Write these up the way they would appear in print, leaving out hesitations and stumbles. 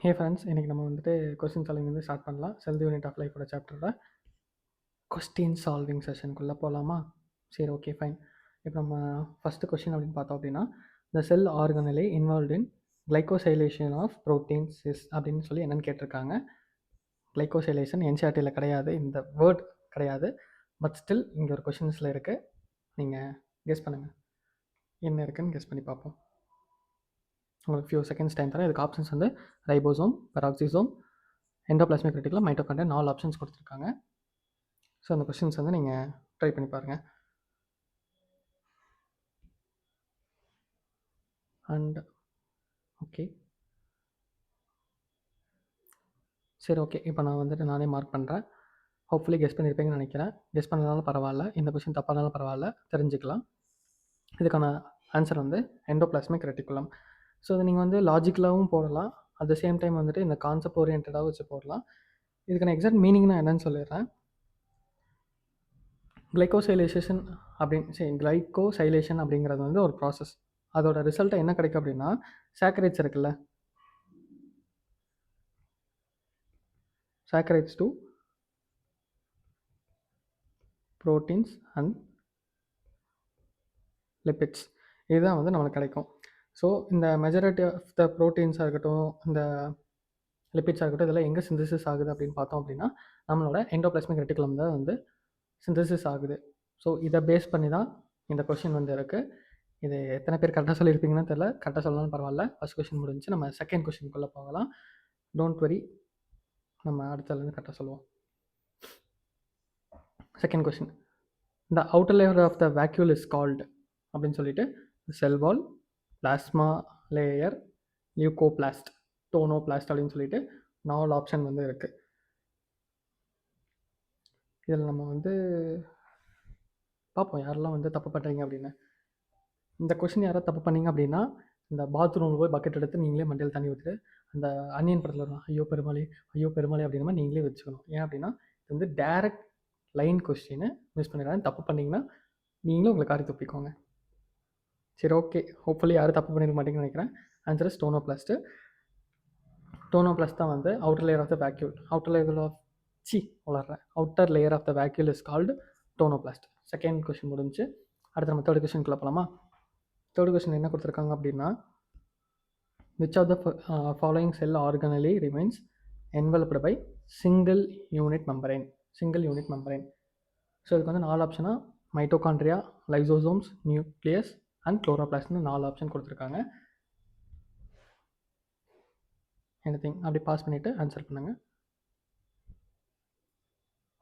Hey friends, இன்றைக்கி நம்ம வந்துட்டு கொஸ்டின் சால்விங் வந்து ஸ்டார்ட் பண்ணலாம். செல்ஃப் யூனிட் ஆஃப் லைஃபோட சாப்டரில் கொஸ்டின் சால்விங் செஷனுக்குள்ளே போகலாமா? சரி, ஓகே, ஃபைன். இப்போ நம்ம ஃபஸ்ட்டு கொஸ்டின் அப்படின்னு பார்த்தோம் அப்படின்னா, the cell organelle involved in glycosylation of proteins is அப்படின்னு சொல்லி என்னென்னு கேட்டிருக்காங்க. கிளைகோசைலேஷன் என்சிஆர்டியில் கிடையாது, இந்த வேர்ட் கிடையாது. பட் ஸ்டில் இங்கே ஒரு கொஷின்ஸில் இருக்குது. நீங்கள் கெஸ் பண்ணுங்கள், என்ன இருக்குன்னு கெஸ் பண்ணி பார்ப்போம். உங்களுக்கு ஃபியூ செகண்ட்ஸ் டைம் தரேன். இதுக்கு ஆப்ஷன்ஸ் வந்து ribosome, peroxisome, endoplasmic reticulum, mitochondria, 4 options கொடுத்துருக்காங்க. ஸோ அந்த கொஸ்டின்ஸ் வந்து நீங்கள் ட்ரை பண்ணி பாருங்கள். அண்ட் ஓகே, சரி, ஓகே. இப்போ நான் வந்துட்டு நானே மார்க் பண்ணுறேன். ஹோப்ஃபுல்லி கெஸ் பண்ணியிருப்பீங்கன்னு நினைக்கிறேன். கெஸ் பண்ணனாலும் பரவாயில்ல, இந்த கொஸ்டின் தப்பானாலும் பரவாயில்ல, தெரிஞ்சுக்கலாம். இதுக்கான ஆன்சர் வந்து எண்டோபிளாஸ்மிக் ரெட்டிகுலம். ஸோ இதை நீங்கள் வந்து லாஜிக்கலாகவும் போடலாம், அட் த சேம் டைம் வந்துட்டு இந்த கான்செப்ட் ஓரியன்டாக வச்சு போடலாம். இதுக்கான எக்ஸாக்ட் மீனிங் நான் என்னன்னு சொல்லிடுறேன். கிளைகோசைலேஷன் அப்படிங்கிறது வந்து ஒரு ப்ராசஸ். அதோட ரிசல்ட்டை என்ன கிடைக்கும் அப்படின்னா, சாக்கரைட்ஸ் இருக்குல்ல, saccharides to proteins and lipids, இதுதான் வந்து நம்மளுக்கு கிடைக்கும். ஸோ இந்த மெஜாரிட்டி ஆஃப் த ப்ரோட்டீன்ஸாக இருக்கட்டும், இந்த லிப்பிட்ஸாக இருக்கட்டும், இதெல்லாம் எங்கே சிந்தசிஸ் ஆகுது அப்படின்னு பார்த்தோம் அப்படின்னா, நம்மளோட எண்டோபிளாஸ்மிக் ரெட்டிகுலம் தான் வந்து சிந்தசிஸ் ஆகுது. ஸோ இதை பேஸ் பண்ணி தான் இந்த கொஷின் வந்து இருக்குது. இது எத்தனை பேர் கரெக்டாக சொல்லியிருப்பீங்கன்னு தெரியல, கரெக்டாக சொல்லலாம்னு பரவாயில்ல. ஃபஸ்ட் கொஷின் முடிஞ்சு நம்ம செகண்ட் கொஷினுக்குள்ளே போகலாம். டோன்ட் வரி, நம்ம அடுத்ததுலேருந்து கரெக்டாக சொல்லுவோம். Second question, the outer layer of the vacuole is called அப்படின்னு சொல்லிட்டு cell wall, plasma layer, leucoplast, tonoplast அப்படின்னு சொல்லிட்டு 4 ஆப்ஷன் வந்து இருக்குது. இதில் நம்ம வந்து பார்ப்போம் யாரெல்லாம் வந்து தப்பு பண்ணுறீங்க அப்படின்னு. இந்த கொஷின் யாராவது தப்பு பண்ணீங்க அப்படின்னா, இந்த பாத்ரூமில் போய் பக்கெட் எடுத்து நீங்களே மண்டையில் தண்ணி ஊற்றிட்டு, அந்த அன்னியன் படத்தில் வரும் ஐயோ பெருமாளே, ஐயோ பெருமாளே அப்படின்ற மாதிரி நீங்களே வச்சுக்கணும். ஏன் அப்படின்னா, இது வந்து டேரக்ட் லைன் கொஸ்டின், மிஸ் பண்ணிடுறாங்க. தப்பு பண்ணிங்கன்னா நீங்களும் உங்களை காரி துப்பிக்கோங்க. சரி, ஓகே, ஹோப்ஃபுல்லி யாரும் தப்பு பண்ணிட மாட்டேங்கன்னு நினைக்கிறேன். Answer is tonoplast. டோனோபிளாஸ்ட் தான் வந்து outer layer of the vacuole. Outer layer of the vacuole is called tonoplast. Second question முடிஞ்சு. அடுத்து நம்ம தேர்ட் கொஸ்டின்குள்ளே போகலாமா? தேர்ட் கொஸ்டின் என்ன கொடுத்துருக்காங்க அப்படின்னா, which of the following cell organelle remains enveloped by single unit membrane? So இதுக்கு வந்து 4 ஆப்ஷனாக மைட்டோகாண்ட்ரியா, லைசோசோம்ஸ், நியூக்ளியஸ் அண்ட் குளோரோபிளாஸ்ட்னு 4 ஆப்ஷன் கொடுத்துருக்காங்க. எனிதிங் அப்படி பாஸ் பண்ணிவிட்டு ஆன்சர் பண்ணுங்கள்.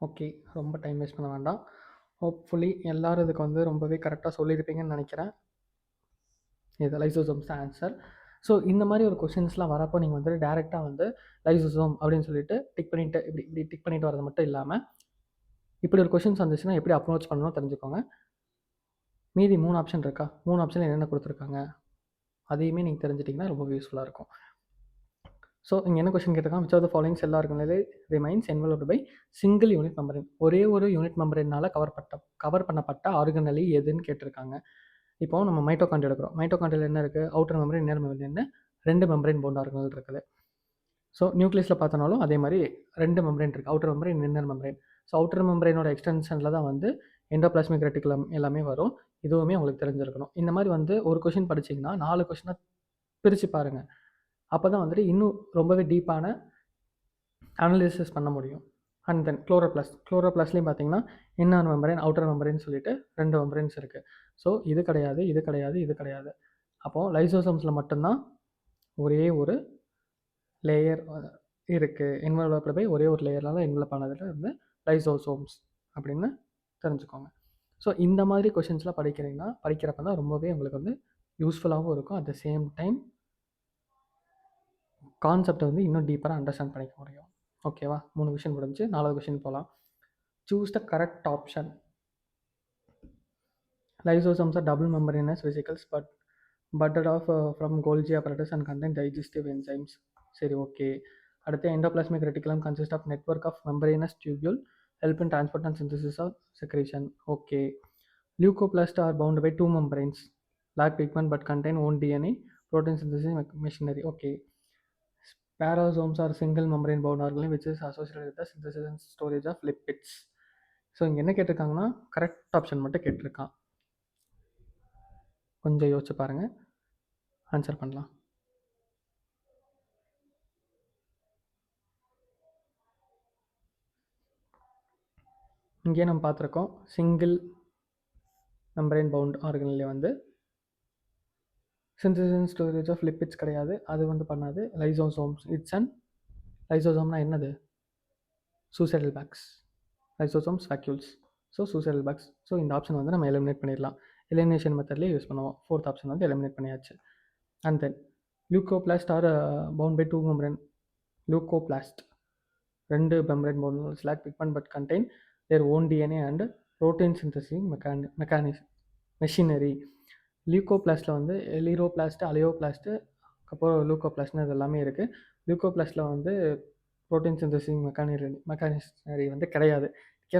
ஓகே, ரொம்ப டைம் வேஸ்ட் பண்ண வேண்டாம். ஹோப்ஃபுல்லி எல்லோரும் இதுக்கு வந்து ரொம்பவே கரெக்டாக சொல்லியிருப்பீங்கன்னு நினைக்கிறேன். இது லைசோசோம்ஸ் தான் ஆன்சர். ஸோ இந்த மாதிரி ஒரு கொஷின்ஸ்லாம் வரப்போ நீங்கள் வந்து டேரெக்டாக வந்து லைசோசோம் அப்படின்னு சொல்லிட்டு டிக் பண்ணிவிட்டு இப்படி டிக் பண்ணிட்டு வரது மட்டும் இல்லாமல், இப்படி ஒரு கொஷின்ஸ் வந்துச்சுன்னா எப்படி அப்ரோச் பண்ணணும் தெரிஞ்சுக்கோங்க. மீதி 3 ஆப்ஷன் இருக்கா, 3 ஆப்ஷனில் என்னென்ன கொடுத்துருக்காங்க அதையுமே நீங்கள் தெரிஞ்சிட்டிங்கன்னா ரொம்ப யூஸ்ஃபுல்லாக இருக்கும். ஸோ இங்கே என்ன கொஸ்டின் கேட்டிருக்காங்க, which of the following cell organelle remains enveloped by single unit membrane. ஒரே ஒரு யூனிட் மெம்பரேனால் கவர் பண்ணப்பட்ட ஆர்கனலி எதுன்னு கேட்டிருக்காங்க. இப்போ நம்ம மைட்டோகாண்ட்ரியா எடுக்கிறோம். மைட்டோகாண்ட்ரியாவில் என்ன இருக்குது, outer membrane, inner membrane, 2 membrane bound organelle இருக்குது. ஸோ நியூக்ளியஸில் பார்த்தனாலும் அதே மாதிரி 2 மெம்பரேன் இருக்குது, outer membrane, inner membrane. So outer மெம்பரேனோட எக்ஸ்டென்ஷனில் தான் வந்து எண்டோபிளாஸ்மிக் ரெட்டிகுலம் எல்லாமே வரும். இதுவுமே உங்களுக்கு தெரிஞ்சிருக்கணும். இந்த மாதிரி வந்து ஒரு கொஷின் படிச்சிங்கன்னா 4 கொஷினாக பிரித்து பாருங்கள். அப்போ தான் வந்துட்டு இன்னும் ரொம்பவே டீப்பான அனலிசிஸ் பண்ண முடியும். அண்ட் தென் குளோரோபிளாஸ்ட்லேயும் பார்த்தீங்கன்னா இன்னர் மெம்பரேன், அவுட்டர் மெம்பரேன்னு சொல்லிட்டு 2 மெம்பரேன்ஸ் இருக்குது. ஸோ இது கிடையாது, இது கிடையாது, இது கிடையாது. அப்போது லைசோசோம்ஸில் மட்டும்தான் ஒரே ஒரு லேயர் இருக்குது, என்வலப்டு பை ஒரே ஒரு லேயரால் என்வலப் ஆனதில் வந்து லைசோசோம்ஸ் அப்படின்னு தெரிஞ்சுக்கோங்க. ஸோ இந்த மாதிரி கொஷின்ஸ்லாம் படிக்கிறப்ப தான் ரொம்பவே உங்களுக்கு வந்து யூஸ்ஃபுல்லாகவும் இருக்கும். அட் த சேம் டைம் கான்செப்டை வந்து இன்னும் டீப்பராக அண்டர்ஸ்டாண்ட் பண்ணிக்க முடியும். ஓகேவா? 3 கொஷின் முடிஞ்சு 4வது கொஷின் போகலாம். Choose the correct option. Lysosomes are double membranous vesicles budded off from Golgi apparatus and contain digestive enzymes. சரி, ஓகே. அடுத்து endoplasmic reticulum consists of network of membranous tubule help in transport and synthesis of secretion. Okay. Leucoplasts are bound by 2 membranes, lack pigment but contain own DNA, protein synthesis machinery. Okay. Spherosomes are single membrane bound organelle which is associated with the synthesis and storage of lipids. So இங்கே என்ன கேட்டிருக்காங்கன்னா correct option மட்டும் கேட்டிருக்கான். கொஞ்சம் யோசிச்சு பாருங்கள், answer பண்ணலாம். இங்கே நம்ம பார்த்துருக்கோம் சிங்கிள் மெம்பரேன் பவுண்ட் ஆர்கனிலே வந்து synthesis and storage of lipids கிடையாது, அது வந்து பண்ணாது. லைசோசோம்ஸ் இட்ஸ் அண்ட் லைசோசோம்னா என்னது? Suicidal bags. Lysosomes vacuoles. So suicidal bags. So இந்த ஆப்ஷன் வந்து நம்ம எலிமினேட் பண்ணிடலாம். எலிமினேஷன் மெத்தட்லேயே யூஸ் பண்ணுவோம். ஃபோர்த் ஆப்ஷன் வந்து எலிமினேட் பண்ணியாச்சு. And then leucoplast are bound by two membrane. Leucoplast ரெண்டு membrane bound lack pigment but contain their own DNA and protein synthesizing machinery. லியூகோபிளாஸ்ட்டில் வந்து லீரோபிளாஸ்ட்டு, அலியோபிளாஸ்ட்டு, அப்புறம் லூக்கோபிளாஸ்ட்னு இது எல்லாமே இருக்குது. லியூகோபிளாஸ்ட்டில் வந்து ப்ரோட்டீன் சிந்தசிங் மெக்கானிசரி வந்து கிடையாது.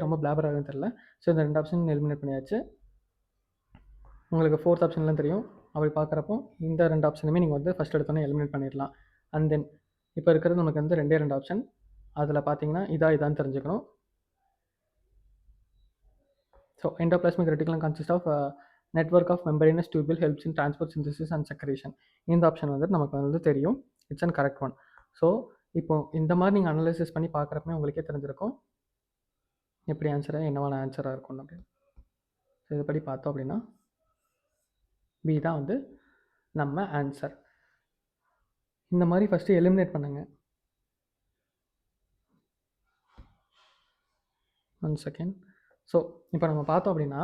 ரொம்ப பிளாபர் ஆகுதுன்னு தெரில. ஸோ இந்த ரெண்டு ஆப்ஷன் எலிமினேட் பண்ணியாச்சு. உங்களுக்கு ஃபோர்த் ஆப்ஷன்லாம் தெரியும். அப்படி பார்க்குறப்போ இந்த ரெண்டு ஆப்ஷனுமே நீங்கள் வந்து ஃபஸ்ட் எடுத்தோன்னே எலிமினேட் பண்ணிடலாம். அண்ட் தென் இப்போ இருக்கிறது நமக்கு வந்து ரெண்டு ஆப்ஷன். அதில் பார்த்தீங்கன்னா இதான்னு தெரிஞ்சுக்கணும். So endoplasmic reticulum consist of network of membranous tubule helps in transport synthesis and secretion. இந்த ஆப்ஷன் வந்து நமக்கு வந்து தெரியும். It's and correct one. So இப்போ இந்த மாதிரி நீங்கள் அனலைசிஸ் பண்ணி பார்க்குறப்பமே உங்களுக்கே தெரிஞ்சிருக்கும் எப்படி ஆன்சராக என்னவான ஆன்சராக இருக்கும் அப்படின்னு. ஸோ இதுபடி பார்த்தோம் அப்படின்னா பி தான் வந்து நம்ம ஆன்சர். இந்த மாதிரி ஃபஸ்ட்டு எலிமினேட் பண்ணுங்க. 1 செகண்ட். ஸோ இப்போ நம்ம பார்த்தோம் அப்படின்னா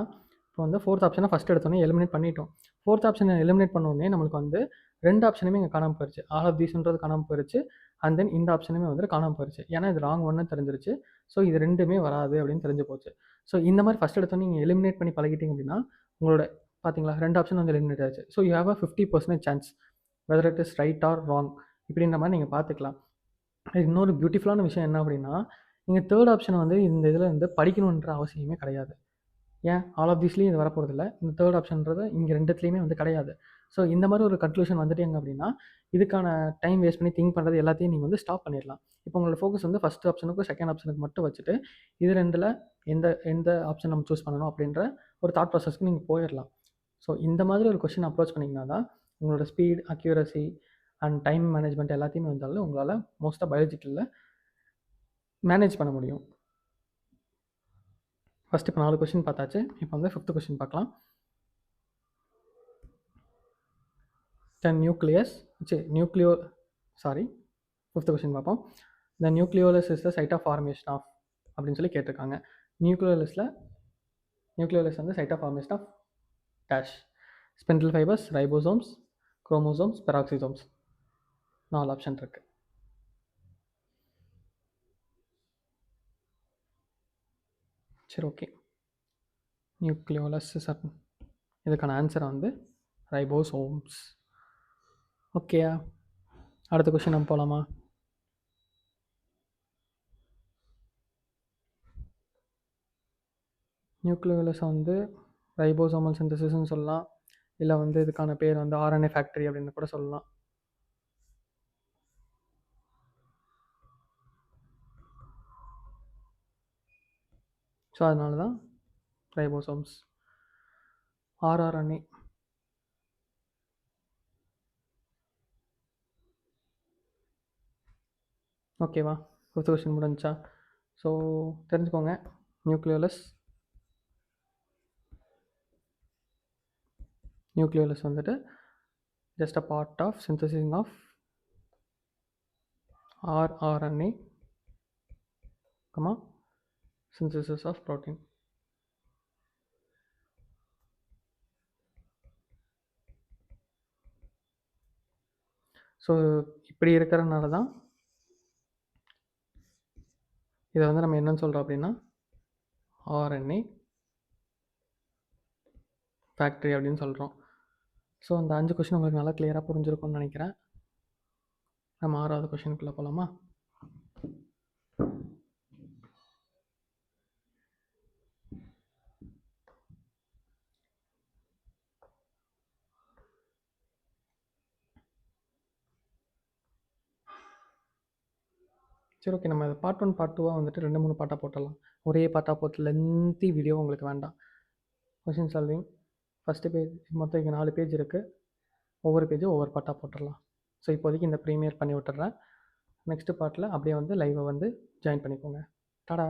இப்போ வந்து ஃபோர்த் ஆப்ஷனை ஃபஸ்ட் எடுத்தோன்னே எலிமினேட் பண்ணிட்டோம். ஃபோர்த் ஆப்ஷனை எலிமினேட் பண்ணோடனே நம்மளுக்கு வந்து ரெண்டு ஆப்ஷனுமே இங்கே காணாமல் போயிடுச்சு. ஆல் ஆஃப் தீஸ்ன்றது காணாமல் போயிடுச்சு. அண்ட் தென் இந்த ஆப்ஷனுமே வந்து காணாமல் போயிடுச்சு. ஏன்னா இது ராங் ஒன்று தெரிஞ்சிருச்சு. ஸோ இது ரெண்டுமே வராது அப்படின்னு தெரிஞ்சு போச்சு. ஸோ இந்த மாதிரி ஃபஸ்ட் எடுத்தோன்னே நீங்கள் எலிமினேட் பண்ணி பழகிட்டீங்க அப்படின்னா உங்களோட பார்த்தீங்களா ரெண்டு ஆப்ஷன் வந்து எலிமினேட் ஆச்சு. So you have a 50% chance whether it is right or wrong இப்படின்ற மாதிரி நீங்கள் பார்த்துக்கலாம். இன்னொரு பியூட்டிஃபுல்லான விஷயம் என்ன அப்படின்னா நீங்கள் தேர்ட் ஆப்ஷனை வந்து இந்த இதில் வந்து படிக்கணுன்ற அவசியமே கிடையாது. ஏன் ஆல் ஆஃப் தீஸ்லேயும் இது வரப்போகிறதில்ல. இந்த தேர்ட் ஆப்ஷன்றது இங்கே ரெண்டுத்துலேயுமே வந்து கிடையாது. ஸோ இந்த மாதிரி ஒரு கன்க்ளூஷன் வந்துட்டீங்க அப்படின்னா இதுக்கான டைம் வேஸ்ட் பண்ணி திங்க் பண்ணுறது எல்லாத்தையும் நீங்கள் வந்து ஸ்டாப் பண்ணிடலாம். இப்போ உங்களோட ஃபோக்கஸ் வந்து ஃபஸ்ட் ஆப்ஷனுக்கும் செகண்ட் ஆப்ஷனுக்கு மட்டும் வச்சுட்டு இது ரெண்டில் எந்த எந்த ஆப்ஷன் நம்ம சூஸ் பண்ணணும் அப்படின்ற ஒரு தாட் ப்ராசஸ்க்கு நீங்கள் போயிடலாம். ஸோ இந்த மாதிரி ஒரு கொஷின் அப்ரோச் பண்ணிங்கன்னா தான் உங்களோட speed, accuracy and time management எல்லாத்தையுமே வந்தாலும் உங்களால் மோஸ்ட்டாக பயாலஜிக்கலில் மேனேஜ் பண்ண முடியும். ஃபஸ்ட்டு இப்போ 4 கொஷின் பார்த்தாச்சு. இப்போ வந்து 5th கொஷின் பார்க்கலாம். ஃபிஃப்த் கொஷின் பார்ப்போம். The nucleolus is the site of formation of அப்படின்னு சொல்லி கேட்டிருக்காங்க. நியூக்ளியோலஸ் வந்து site of formation of dash spindle fibres, ribosomes, chromosomes, peroxisomes. 4 option இருக்கு. சரி, ஓகே. நியூக்ளியோலஸ் இதுக்கான ஆன்சர் வந்து ரைபோசோம்ஸ். ஓகேயா? அடுத்த கொஷின் நம்ம போகலாமா? நியூக்ளியோலஸை வந்து ரைபோசோமல் சிந்தசிஸ்ன்னு சொல்லலாம். இல்லை வந்து இதுக்கான பேர் வந்து ஆர்என்ஏ ஃபேக்டரி அப்படின்னு கூட சொல்லலாம். ஸோ அதனால தான் ரைபோசோம்ஸ். ஆர்ஆர்என்ஏ. ஓகேவா? 5th கொஸ்டின் முடிஞ்சா? ஸோ தெரிஞ்சுக்கோங்க, நியூக்ளியோலஸ் வந்துட்டு just a part of synthesizing of rRNA, synthesis of protein. So இப்படி இருக்கிறதுனால தான் இதை வந்து நம்ம என்னன்னு சொல்கிறோம் அப்படின்னா ஆர்என்ஏ ஃபேக்ட்ரி அப்படின்னு சொல்கிறோம். ஸோ அந்த 5 கொஷின் உங்களுக்கு நல்லா கிளியராக புரிஞ்சிருக்கும்னு நினைக்கிறேன். நம்ம 6வது கொஷினுக்குள்ளே போகலாமா? சரி ஓகே, நம்ம பார்ட் 1 பார்ட் 2 வந்துட்டு 2, 3 பார்ட்டாக போட்டுடலாம். ஒரே பார்ட்டாக போட்டு லென்த்தி வீடியோ உங்களுக்கு வேண்டாம். கொஷின் சால்விங் ஃபஸ்ட்டு பேஜ் மொத்தம் இங்கே 4 பேஜ் இருக்குது. ஒவ்வொரு பேஜும் ஒவ்வொரு பார்ட்டாக போட்டுடலாம். ஸோ இப்போதைக்கு இந்த ப்ரீமியர் பண்ணி விட்டுறேன். நெக்ஸ்ட்டு பார்ட்டில் அப்படியே வந்து லைவை வந்து ஜாயின் பண்ணிக்கோங்க. டாடா.